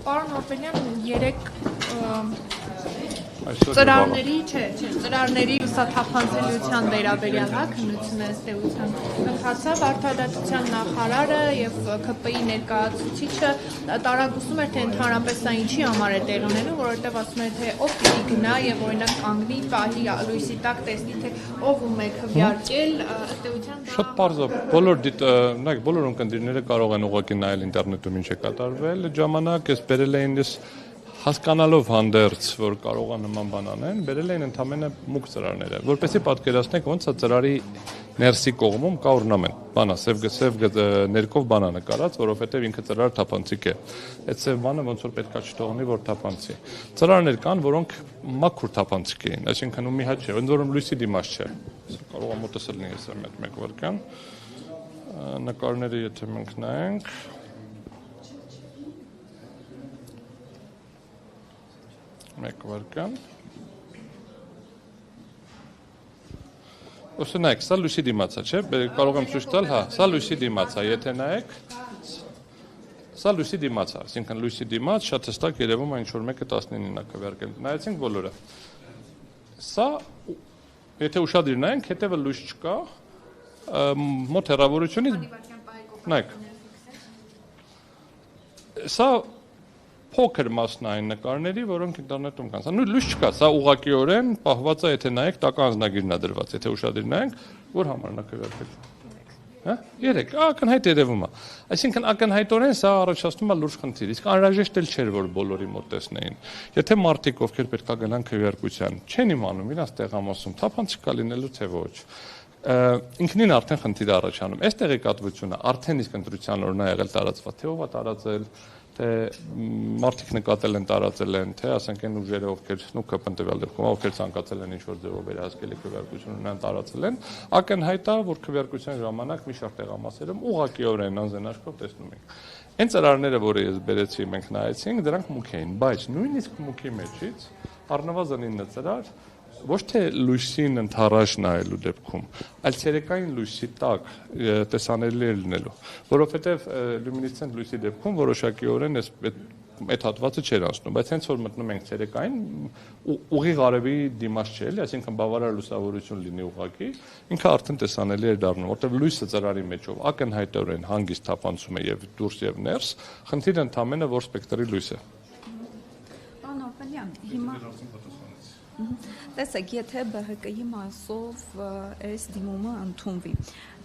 Պարոն Օրբելյան, 3 ծրարների ուսաթափանցելիության վերաբերյալ քննությունը ըստ էության ընթացավ արդարադատության նախարարը եւ ՔՊԻ ներկայացուցիչը տարագուսում էր, թե ընդհանրապես սա ինչի համար է տեղ ունենում, որովհետեւ ասում էր, թե ով պիտի գնա եւ օրինակ կանգնի, պահի լույսի տակ, տեսնի, թե ով ում է քվեարկել, ըստ էության Շատ պարզ է, բոլոր ունկնդիրները կարող են ուղղակի նայել ինտերնետում ինչ է կատարվել, այդ ժամանակ ես բերել էին հասկանալով հանդերձ, որ կարող է նման բան անեն, բերել էին ընդամենը մուգ ծրարները, որպեսզի պատկերացնեք ոնց է ծրարի ներսի կողմում կա օրնամենտ, բանա, սև ներկով բանա նկարած, որովհետև ինքը ծրար թափանցիկ է, այդ սև բանը ոնց որ պետքա չթողնի, որ թափանցի, ծրարներ կան, որոնք մաքուր թափանցիկ էին, այսինքն ու մի հատ չէ, ընդ որում լույսի դիմաց չէ, կարող է մոտեցել լինի այս մեկ վայրկյան, նկարները եթե մենք նայենք Մեկ վայրկյան։ Ոսը նայեք, սա լույսի դիմաց է, չէ՞, կարող եմ ցույց տալ, հա, սա լույսի դիմաց է, եթե նայեք, սա լույսի դիմաց է, այսինքն լույսի դիմաց շատ հստակ երևում է ինչ որ մեկը 19-ին է քվեարկել։ Նայեցինք բոլորը։ Սա, եթե ուշադիր նայենք, հետևը լույս չկա, մոտ հեռավորությունից նայեք։ Սա փոքր մասն այն նկարների, որոնք ինտերնետում կան։ Սա նույն լույս չկա, սա ուղղակիորեն պահված է, եթե նայեք, տակը անձնագիրն է դրված, եթե ուշադիր նայենք, որ համարն է քվեարկել։ Հա? 3, ակնհայտ երևում է։ Այսինքն ակնհայտորեն սա առաջացնում է լուրջ խնդիր, իսկ անհրաժեշտ էլ չէր, որ բոլորի մոտ տեսնեին։ Եթե մարդիկ, ովքեր պետք է գնան քվեարկության, չեն իմանում, իրանց տեղամասում թափանցիկ կա լինելու թե ոչ։ Ինքնին արդեն խնդիր է առաջանում։ Այս տեղեկատվությունը արդեն իսկ ընտրության օրն է եղել տարածված, թե ով է տարածել, թե մարդիկ նկատել են, տարածել են, թե ասենք այն ուժերը, ովքեր ԿՊ-ն տվյալ դեպքում, ովքեր ցանկացել են ինչ-որ ձևով վերահսկելի քվեարկություն ունենան, տարածել են, ակնհայտ է, որ քվեարկության ժամանակ մի շարք տեղամասերում ուղղակիորեն անձեն աչքով տեսնում ենք։ Այն ծրարները, որը ես բերեցի, մենք նայեցինք, դրանք մուգ էին, բայց նույնիսկ մուգի մեջից առնվազն 9 ծրար ոչ թե լույսին ընդառաջ նայելու դեպքում, այլ ցերեկային լույսի տակ տեսանելի է լինելու, որովհետև լյումինեսցենտ լույսի դեպքում որոշակիորեն այդ հատվածը չէր անցնում, բայց հենց որ մտնում ենք ցերեկային, ուղիղ արևի դիմաց չէ, էլի, այսինքն բավարար լուսավորություն լինի ուղղակի, ինքը արդեն տեսանելի է դառնում, որովհետև լույսը ծրարի մեջով ակնհայտորեն հանգիստ թափանցում է եւ դուրս եւ ներս, խնդիրը ընդամենը որ սպեկտրի լույս է։ Պարոն Օրբելյան, հիմա Տեսեք, եթե ԲՀԿ-ի մասով այս դիմումը ընդունվի,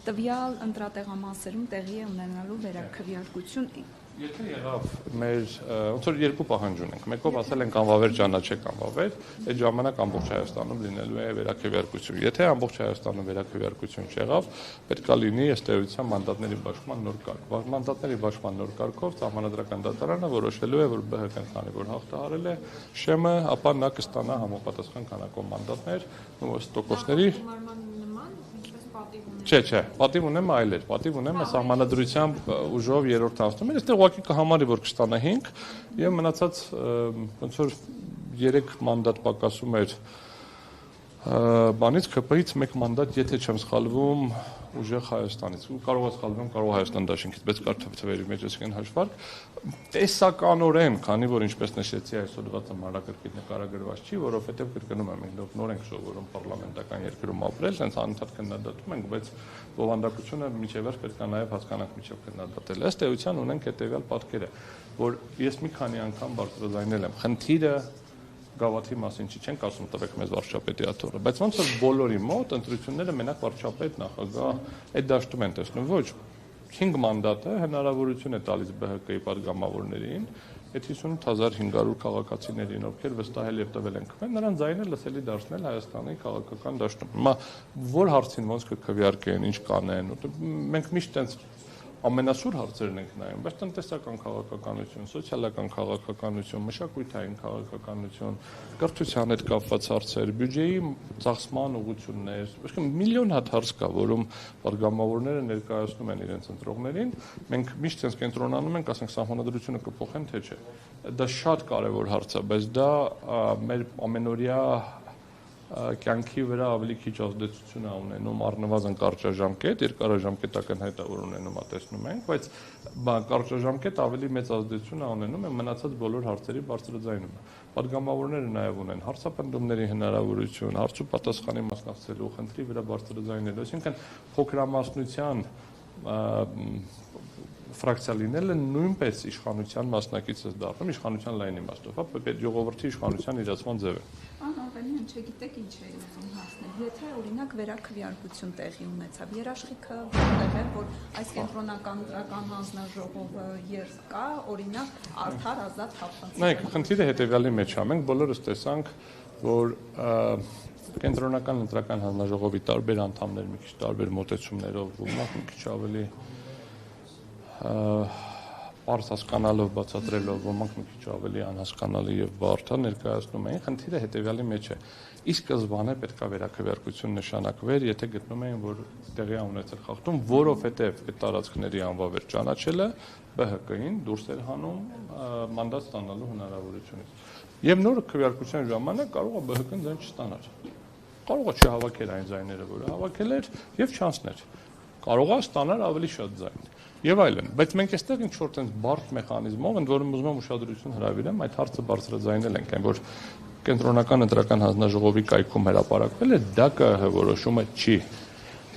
տվյալ ընտրատեղամասերում տեղի է ունենալու վերաքվեարկություն Եթե եղավ մեր ոնց որ երկու պահանջ ունենք, մեկով ասել ենք անվավեր ճանաչեք անվավեր, այդ ժամանակ ամբողջ Հայաստանում լինելու է վերաքվեարկություն։ Եթե ամբողջ Հայաստանում վերաքվեարկություն չեղավ, պետք է լինի ըստ էության մանդատների բաշխման նոր կարգ։ Մանդատների բաշխման նոր կարգով Սահմանադրական դատարանը որոշելու է, որ ԲՀԿ-ն քանի որ հաղթահարել է ՇՄ, ապա նա կստանա համապատասխան քանակով մանդատներ, տոկոսների Չէ, պատիվ ունեմ այլեր, պատիվ ունեմ սահմանադրությամբ ուժով երրորդ անցնում էր, այստեղ ուղղակի կհամարի, որ կստանա 5 եւ մնացած ոնց որ 3 մանդատ պակասում էր բանից ԿՊ-ից 1 մանդատ, եթե չեմ սխալվում, ուժեղ Հայաստանից։ Կարող է սխալվում, կարող է Հայաստան դաշինքից, բայց կար թվերի մեջ այսքան հաշվարկ։ Տեսականորեն, քանի որ ինչպես նշեցի, այսօր դվածը մանրակրկիտ նկարագրված չի, որովհետև կրկնում եմ, մենք նոր ենք սովորում պարլամենտական երկրում ապրել, հենց անընդհատ քննադատում ենք, բայց բովանդակությունը միջև վերջ պետք է նաև հասկանանք միջև քննադատել։ Ըստ էության ունենք հետեւյալ պատկերը, որ ես մի քանի անգամ բարձրաձայնել եմ, խնդիրը գավաթի մասին չենք ասում տվեք մեզ վարչապետի աթոռը, բայց ոնց որ բոլորի մոտ ընտրությունները մենակ վարչապետ նախագահ այդ դաշտում են տեսնում, ոչ 5 մանդատը հնարավորություն է տալիս ԲՀԿ-ի պատգամավորներին, այդ 58500 քաղաքացիներին, ովքեր վստահել եւ տվել են քվեն, նրանց ձայնը լսելի դարձնել Հայաստանի քաղաքական դաշտում։ Հիմա որ հարցին ոնց կքվեարկեն, ինչ կանեն, մենք միշտ այնց ամենասուր հարցերն ենք նայում, բայց տնտեսական քաղաքականություն, սոցիալական քաղաքականություն, մշակութային քաղաքականություն, կրթության հետ կապված հարցեր, բյուջեի ծախսման ուղղություններ, այսինքն միլիոն հատ հարց կա, որում պատգամավորները ներկայացնում են իրենց ընտրողներին, մենք միշտ ցենց կենտրոնանում ենք, ասենք սահմանադրությունը կփոխեն թե չէ։ Դա շատ կարևոր հարց է, բայց դա մեր ամենօրյա կյանքի վրա ավելի քիչ ազդեցություն է ունենում առնվազն կարճաժամկետ, երկարաժամկետական հետևոր ունենում է տեսնում ենք, բայց կարճաժամկետ ավելի մեծ ազդեցություն է ունենում է մնացած բոլոր հարցերի բարձրաձայնումը։ Պատգամավորները նաև ունեն հարցապնդումների հնարավորություն, հարց ու պատասխանի մասնակցելու, խնդրի վրա բարձրաձայնելու, այսինքն փոքրամասնության ֆրակցիա լինելը նույնպես իշխանության մասնակից է դառնում, իշխանության լայն իմաստով, ժողովրդի իշխանության իրացման ձև է։ Անավելին չգիտեք ինչ է ուզում հասնել։ Եթե օրինակ վերաքվեարկություն տեղի ունեցավ, երաշխիքը որտեղ է, որ այս կենտրոնական ընտրական հանձնաժողովը երբ կա, օրինակ արդար ազատ թափանցիկ։ Նայեք, խնդիրը հետևյալի մեջ է, մենք բոլորս տեսանք, որ կենտրոնական ընտրական հանձնաժողովի տարբեր անդամներ մի քիչ տարբեր մոտեցումներով, ոմանք մի քիչ ավելի պարզ հասկանալով, բացատրելով, ոմանք մի քիչ ավելի անհասկանալի եւ բարդ ներկայացնում էին, խնդիրը հետեւյալի մեջ է։ Ի սկզբանե պետք է վերաքվեարկություն նշանակվեր, եթե գտնում էին, որ տեղի է ունեցել խախտում, որովհետեւ այդ տարածքների անվավեր ճանաչելը ԲՀԿ-ին դուրս էր հանում մանդատ ստանալու հնարավորությունից։ Եվ նոր քվեարկության ժամանակ կարող է ԲՀԿ-ն ձայն չստանալ։ Կարող է չհավաքել այն ձայները, որը հավաքել էր, եւ չանցներ։ Կարող է ստանալ ավելի շատ ձայն։ Եվ այլն, բայց մենք այստեղ ինչ որ տենց բարդ մեխանիզմով, ընդ որում ուզում եմ ուշադրություն հրավիրեմ, այդ հարցը բարձրաձայնել ենք, այն որ կենտրոնական ընտրական հանձնաժողովի կայքում հրապարակվել է, դա ԿՀ որոշումը չի։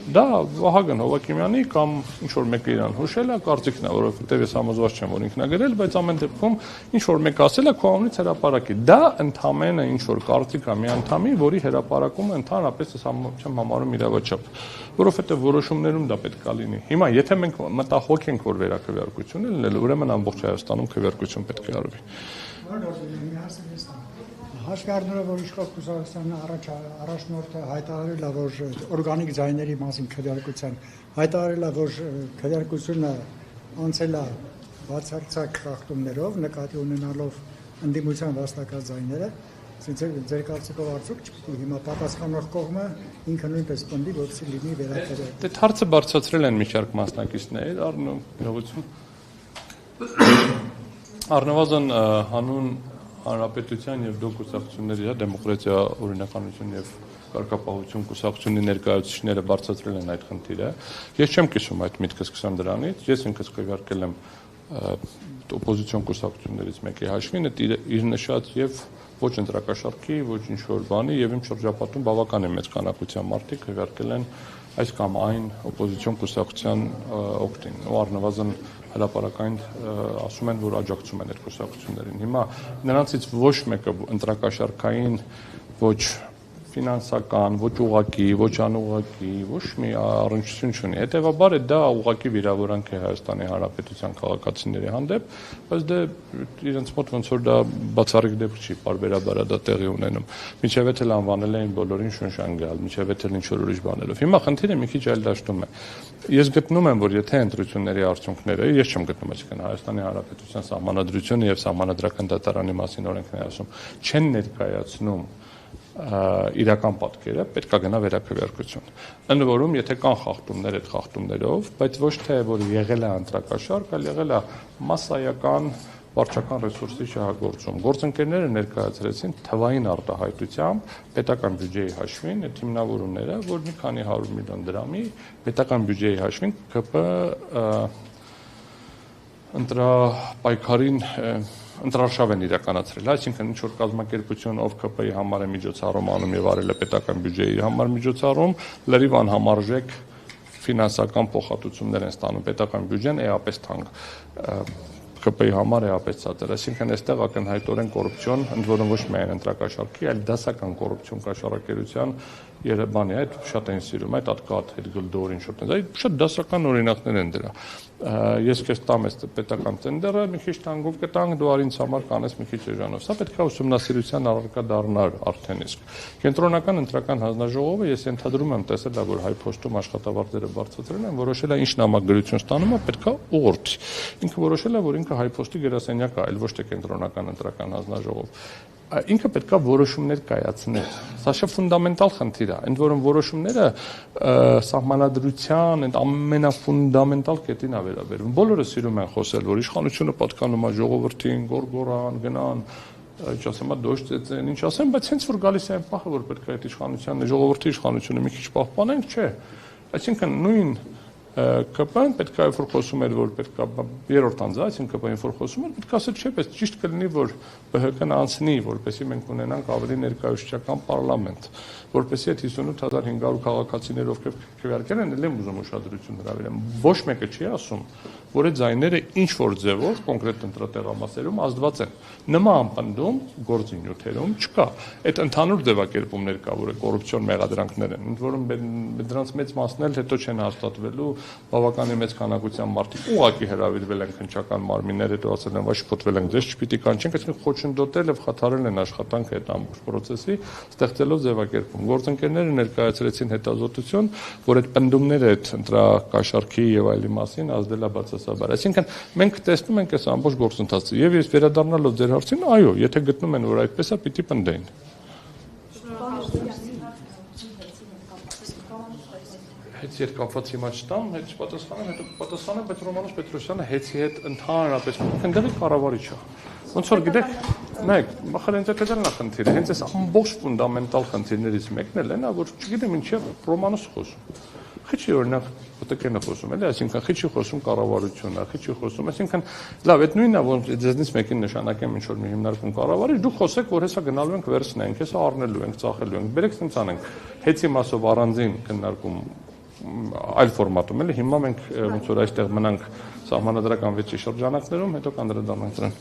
Դա Վահագն Հովակիմյանի կամ ինչ որ մեկը իրան հուշել է, կարծիքն է, որովհետև ես համոզված չեմ, որ ինքն է գրել, բայց ամեն դեպքում ինչ որ մեկը ասել է, քո անունից հրապարակի։ Դա ընդհանրապես ինչ որ կարծիք է մի անդամի, որի հրապարակումը ընդհանրապես ես չեմ համարում իրավաչափ, որովհետև որոշումներում դա պետք է լինի։ Հիմա եթե մենք մտահոգ ենք, որ վերաքվեարկություն է լինել, ուրեմն ամբողջ Հայաստանում քվեարկություն պետք է արվի։ Հաշվառնելով, որ իշխող կուսակցության առաջնորդը հայտարարել է, որ օրգանիկ ձայների մասին քվեարկության հայտարարել է, որ քվեարկությունը անցել է բացարձակ խախտումներով, նկատի ունենալով ընդդիմության վաստակած ձայները, ձեր կարծիքով արդյոք չպիտի հիմա պատասխանող կողմը ինքը նույնպես պնդի, որպեսզի լինի վերաքվեարկություն։ Դե հարցը բարձրացրել են մի շարք մասնակիցներ, առնվազն հանուն Հանրապետության եւ դու կուսակցությունների դեմոկրատիա, օրինականություն եւ կարգապահություն կուսակցությունների ներկայացուցիչները բարձրացրել են այդ խնդիրը։ Ես չեմ կիսում այդ միտքը սկսեմ դրանից, ես ինքս քվեարկել եմ օպոզիցիոն կուսակցություններից մեկի հաշվին, իր նշած եւ ոչ ընտրակաշառքի, ոչ ինչ որ բանի եւ իմ շրջապատում բավականին մեծ քանակությամբ մարդիկ քվեարկել են այս կամ այն օպոզիցիոն կուսակցության օգտին, ու առնվազն հրապարակային ասում են, որ աջակցում են այդ կուսակցություններին։ Հիմա նրանցից ոչ մեկը ընտրակաշառքային, ոչ ֆինանսական, ոչ ուղղակի, ոչ անուղղակի, ոչ մի առնչություն չունի։ Հետևաբար դա ուղղակի վիրավորանք է Հայաստանի Հանրապետության քաղաքացիների հանդեպ, բայց դե իրենց մոտ ոնց որ դա բացառիկ դեպք չի, պարբերաբար դա տեղի ունենում։ Մինչև էլ անվանել էին բոլորին շնշան գալ, մինչև էլ ինչ որ ուրիշ բաներով։ Հիմա խնդիրը մի քիչ այլ դաշտում է։ Ես գտնում եմ, որ եթե ընտրությունների արդյունքները, ես չեմ գտնում, այսինքն Հայաստանի Հանրապետության սահմանադրությունը եւ սահմանադրական դատարանի մասին օրենքն է ասում, չեն ներկայացնում իրական պատկերը, պետք է գնա վերաքվեարկություն։ Ընդ որում, եթե կան խախտումներ այդ խախտումներով, բայց ոչ թե որ եղել է ընտրակաշառք, այլ եղել է մասսայական վարչական ռեսուրսի շահագործում։ Գործընկերները ներկայացրեցին թվային արտահայտությամբ պետական բյուջեի հաշվին այդ հիմնավորումները, որ մի քանի 100 միլիոն դրամի պետական բյուջեի հաշվին ԿՊ ընտրապայքարին ընտրարշավ են իրականացրել, այսինքն ինչ որ կազմակերպություն, ով ԿՊ-ի համար է միջոցառում անում եւ արել է պետական բյուջեի համար միջոցառում, լրիվ անհամարժեք ֆինանսական փոխհատուցումներ են ստանում պետական բյուջեն էապես թանկ ԿՊ-ի համար էապես ցածր, այսինքն այստեղ ակնհայտորեն կոռուպցիոն, ընդ որում ոչ միայն ընտրակաշառքի, այլ դասական կոռուպցիոն կաշառակերության Երևանի այդ շատ են սիրում, այդ ատկատ, այդ գլդոր, ինչ որ տենց, այդ շատ դասական օրինակներ են դրա։ Ես քեզ տամ այս պետական տենդերը, մի քիչ թանկով կտանք, դու արինց համար կանես մի քիչ էժանով։ Սա պետք է ուսումնասիրության առարկա դառնար արդեն իսկ։ Կենտրոնական ընտրական հանձնաժողովը ես ենթադրում եմ տեսել է, որ հայփոստում աշխատավարձերը բարձրացրել են, որոշել է ինչ նամակագրություն ստանում է, պետք է ուղղորդի։ Ինքը որոշել է, որ ինքը հայփոստի գրասենյակ է, այլ ոչ թե կենտրոնական ընտրական հանձնաժողով։ Ինքը պետք է որոշումներ կայացնել։ Սա շատ ֆունդամենտալ խնդիր է, ընդ որում որոշումները սահմանադրության այդ ամենաֆունդամենտալ կետին է վերաբերում։ Բոլորը սիրում են խոսել, որ իշխանությունը պատկանում է ժողովրդին, գորգորան, գնան, Ինչ ասեմ, դոշ ծեծեն, ինչ ասեմ, բայց հենց որ գալիս է այն պահը, որ պետք է այդ իշխանության, ժողովրդի իշխանությունը մի քիչ պահպանենք, չէ։ Այսինքն նույն ԿՊ-ն պետք է որ խոսում էր, որ պետք է երրորդ անձը, այսինքն ԿՊ-ին որ խոսում էր, պետք է ասել չէ, բայց ճիշտ կլինի, որ ԲՀԿ-ն անցնի, որպեսզի մենք ունենանք ավելի ներկայացուցչական պարլամենտ, որպեսզի այդ 58500 քաղաքացիներ, ովքեր քվեարկել են, ելեմ ուզում ուշադրություն հրավիրեմ։ Ոչ մեկը չի ասում, որ այդ ձայները ինչ որ ձևով կոնկրետ ընտրատեղամասերում ազդված են։ Նման պնդում գործի նյութերում չկա։ Այդ ընդհանուր ձևակերպումներ կա, որը կոռուպցիոն մեղադրանքներ են, ընդ որում դրանց մեծ մասն էլ հետո չեն հաստատվելու, բավականին մեծ քանակությամբ մարդիկ ուղղակի հրավիրվել են քննչական մարմիններ, հետո ասել են, շփոթվել ենք, դες չպիտի կանչենք, այսինքն խոչընդոտել եւ խաթարել են աշխատանքը այդ ամբողջ process-ի, ստեղծելով ձևակերպում։ Գործընկերները ներկայացրեցին հետազոտություն, որ այդ պնդումները այդ ընտրակաշառքի եւ այլի մասին ազդել է բացասաբար։ Այսինքն մենք տեսնում ենք այս ամբողջ գործընթացը եւ ես վերադառնալով ձեր հարցին, այո, եթե գտնում են, որ այդպես է, պիտի պնդեին։ Հեծի հետ կապված հիմա չտամ, հետ չպատասխանեմ, հետո կպատասխանեմ, բայց Ռոմանոս Պետրոսյանը հեծի հետ ընդհանրապես ընդդեմ կառավարիչ է։ Ոնց որ գիտեք, նայեք, մախարենցակետելն է խնդիրը, հենց այս ամբողջ ֆունդամենտալ խնդիրներից մեկն էլ է, որ չգիտեմ ինչի Ռոմանոս խոսում։ Խիչի օրինակ ՊՏԿ-ն է խոսում, էլի, այսինքն խիչի խոսում կառավարությունը, խիչի խոսում, այսինքն լավ, այդ նույնն է, որ ձեզնից մեկին նշանակեմ ինչ որ մի հիմնարկում կառավարիչ, դուք խոսեք, որ հեսա գնալու ենք վերցնենք, հեսա առնելու ենք, ծախելու ենք, բերեք ցենց անենք։ Հեծի մասով առանձին քննարկում այլ ֆորմատում էլի հիմա մենք ոնց որ այստեղ մնանք սահմանադրական վեճի շրջանակներում հետո կանդրադառնանք դրան